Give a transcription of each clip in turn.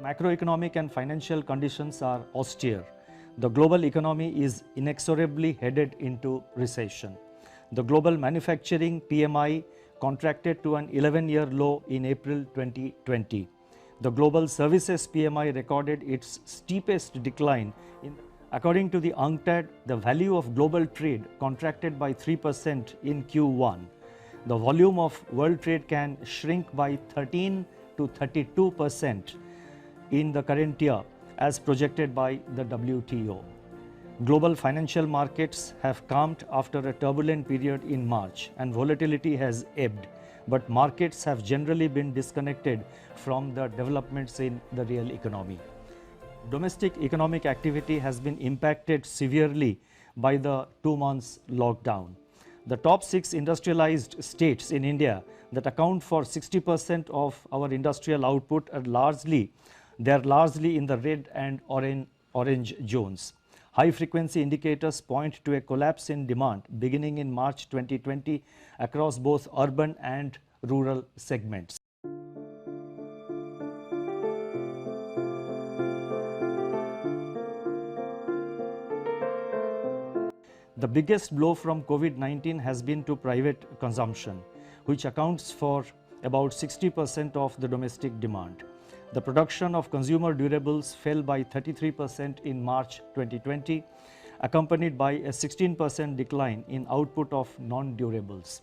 Macroeconomic and financial conditions are austere. The global economy is inexorably headed into recession. The global manufacturing PMI contracted to an 11-year low in April 2020. The global services PMI recorded its steepest decline. According to the UNCTAD, the value of global trade contracted by 3% in Q1. The volume of world trade can shrink by 13 to 32% in the current year as projected by the WTO. Global financial markets have calmed after a turbulent period in March and volatility has ebbed, but markets have generally been disconnected from the developments in the real economy. Domestic economic activity has been impacted severely by the 2 months lockdown. The top 6 industrialized states in India that account for 60% of our industrial output are largely in the red and orange zones. High-frequency indicators point to a collapse in demand beginning in March 2020 across both urban and rural segments. The biggest blow from COVID-19 has been to private consumption, which accounts for about 60% of the domestic demand. The production of consumer durables fell by 33% in March 2020, accompanied by a 16% decline in output of non-durables.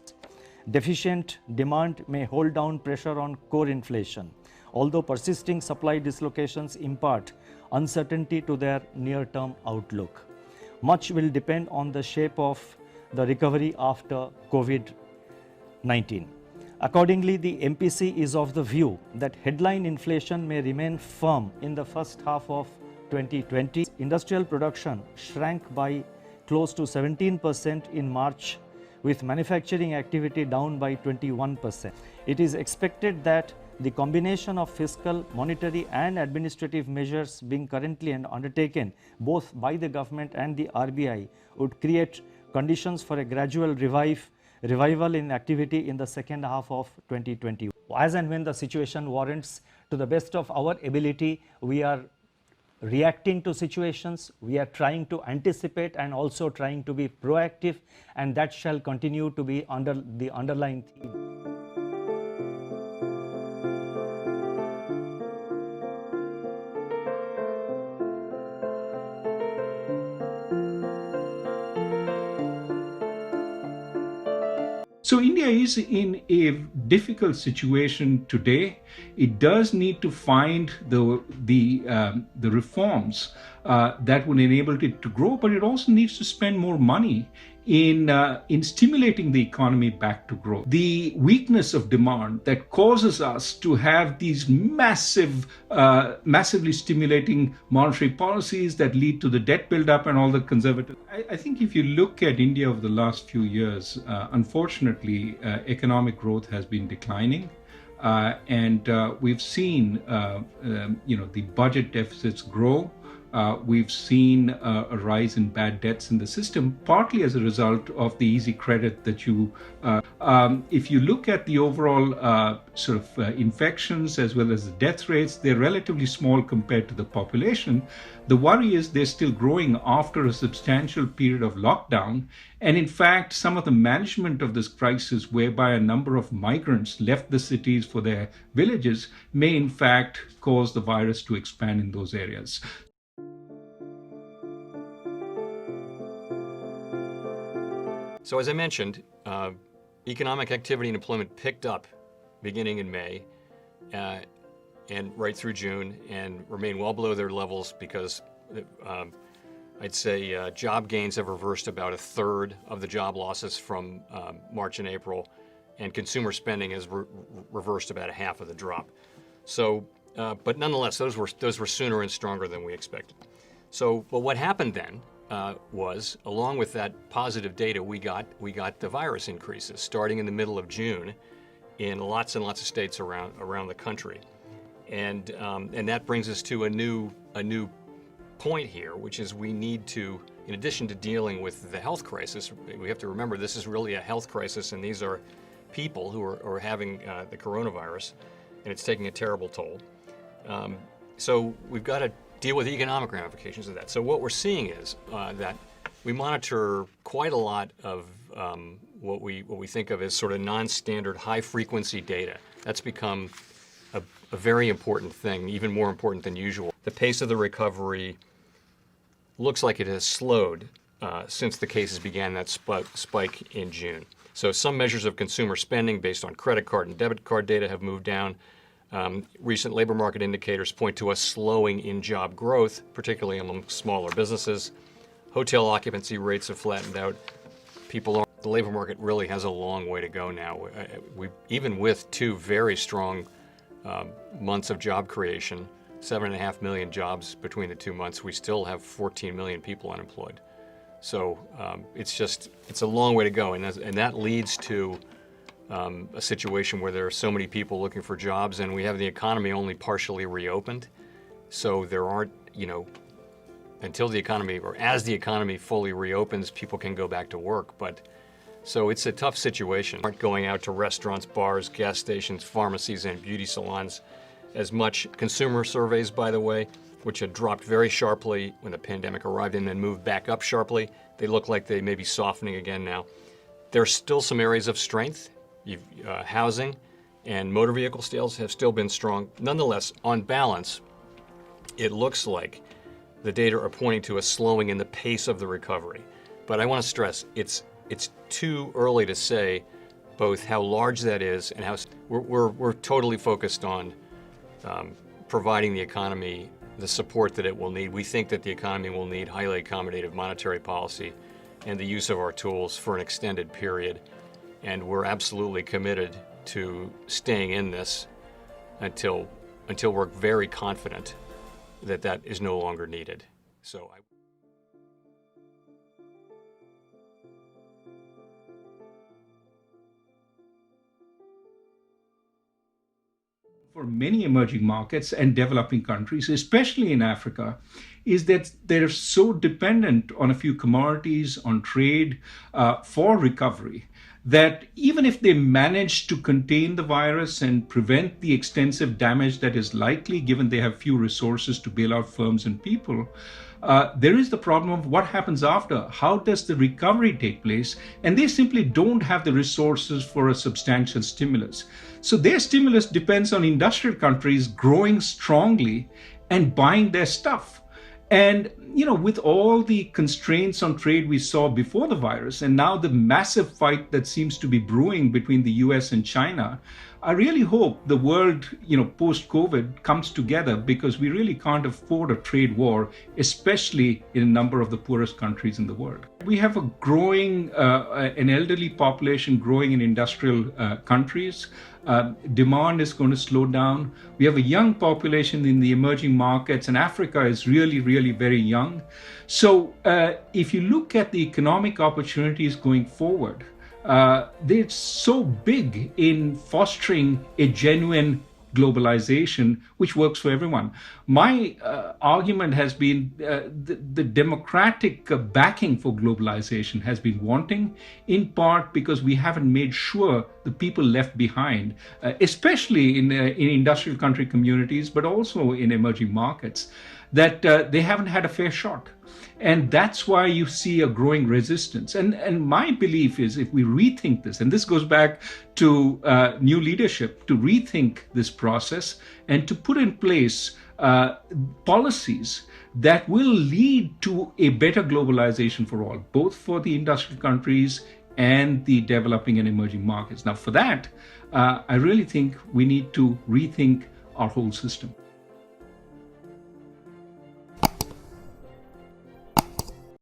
Deficient demand may hold down pressure on core inflation, although persisting supply dislocations impart uncertainty to their near-term outlook. Much will depend on the shape of the recovery after COVID-19. Accordingly, the MPC is of the view that headline inflation may remain firm in the first half of 2020. Industrial production shrank by close to 17% in March, with manufacturing activity down by 21%. It is expected that the combination of fiscal, monetary and administrative measures being currently undertaken both by the government and the RBI would create conditions for a gradual revival in activity in the second half of 2020. As and when the situation warrants, to the best of our ability, we are reacting to situations, we are trying to anticipate and also trying to be proactive, and that shall continue to be under the underlying theme. So India is in a difficult situation today. It does need to find the reforms that would enable it to grow, but it also needs to spend more money in stimulating the economy back to growth. The weakness of demand that causes us to have these massively stimulating monetary policies that lead to the debt buildup and all the conservative. I think if you look at India over the last few years, unfortunately, economic growth has been declining. And we've seen, the budget deficits grow. We've seen a rise in bad debts in the system, partly as a result of the easy credit that if you look at the overall infections as well as the death rates, they're relatively small compared to the population. The worry is they're still growing after a substantial period of lockdown. And in fact, some of the management of this crisis, whereby a number of migrants left the cities for their villages, may in fact cause the virus to expand in those areas. So as I mentioned, economic activity and employment picked up beginning in May and right through June, and remain well below their levels because I'd say job gains have reversed about a third of the job losses from March and April, and consumer spending has reversed about a half of the drop. So, but nonetheless, those were sooner and stronger than we expected. So, but what happened then was, along with that positive data, we got the virus increases starting in the middle of June in lots and lots of states around the country, and that brings us to a new point here, which is we need to, in addition to dealing with the health crisis, we have to remember this is really a health crisis, and these are people who are having the coronavirus, and it's taking a terrible toll. So we've got to deal with the economic ramifications of that. So what we're seeing is that we monitor quite a lot of what we think of as sort of non-standard high-frequency data. That's become a very important thing, even more important than usual. The pace of the recovery looks like it has slowed since the cases began that spike in June. So some measures of consumer spending based on credit card and debit card data have moved down. Recent labor market indicators point to a slowing in job growth, particularly among smaller businesses. Hotel occupancy rates have flattened out. The labor market really has a long way to go now. Even with two very strong months of job creation, 7.5 million jobs between the 2 months, we still have 14 million people unemployed. So it's a long way to go, and that leads to a situation where there are so many people looking for jobs, and we have the economy only partially reopened. So there aren't, until the economy, or as the economy fully reopens, people can go back to work. So it's a tough situation. Aren't going out to restaurants, bars, gas stations, pharmacies, and beauty salons as much. Consumer surveys, by the way, which had dropped very sharply when the pandemic arrived and then moved back up sharply, they look like they may be softening again now. There's still some areas of strength. Housing and motor vehicle sales have still been strong. Nonetheless, on balance, it looks like the data are pointing to a slowing in the pace of the recovery. But I want to stress, it's too early to say both how large that is and how we're totally focused on providing the economy the support that it will need. We think that the economy will need highly accommodative monetary policy and the use of our tools for an extended period. And we're absolutely committed to staying in this until we're very confident that that is no longer needed. For many emerging markets and developing countries, especially in Africa, is that they're so dependent on a few commodities, on trade for recovery, that even if they manage to contain the virus and prevent the extensive damage that is likely, given they have few resources to bail out firms and people, there is the problem of what happens after. How does the recovery take place? And they simply don't have the resources for a substantial stimulus. So their stimulus depends on industrial countries growing strongly and buying their stuff. And, with all the constraints on trade we saw before the virus, and now the massive fight that seems to be brewing between the US and China, I really hope the world, post-COVID comes together, because we really can't afford a trade war, especially in a number of the poorest countries in the world. We have a growing, an elderly population growing in industrial countries. Demand is going to slow down. We have a young population in the emerging markets, and Africa is really, really very young. So if you look at the economic opportunities going forward, they're so big in fostering a genuine globalization, which works for everyone. My argument has been the democratic backing for globalization has been wanting, in part because we haven't made sure the people left behind, especially in industrial country communities, but also in emerging markets, that they haven't had a fair shot. And that's why you see a growing resistance. And my belief is, if we rethink this, and this goes back to new leadership, to rethink this process and to put in place policies that will lead to a better globalization for all, both for the industrial countries and the developing and emerging markets. Now, for that, I really think we need to rethink our whole system.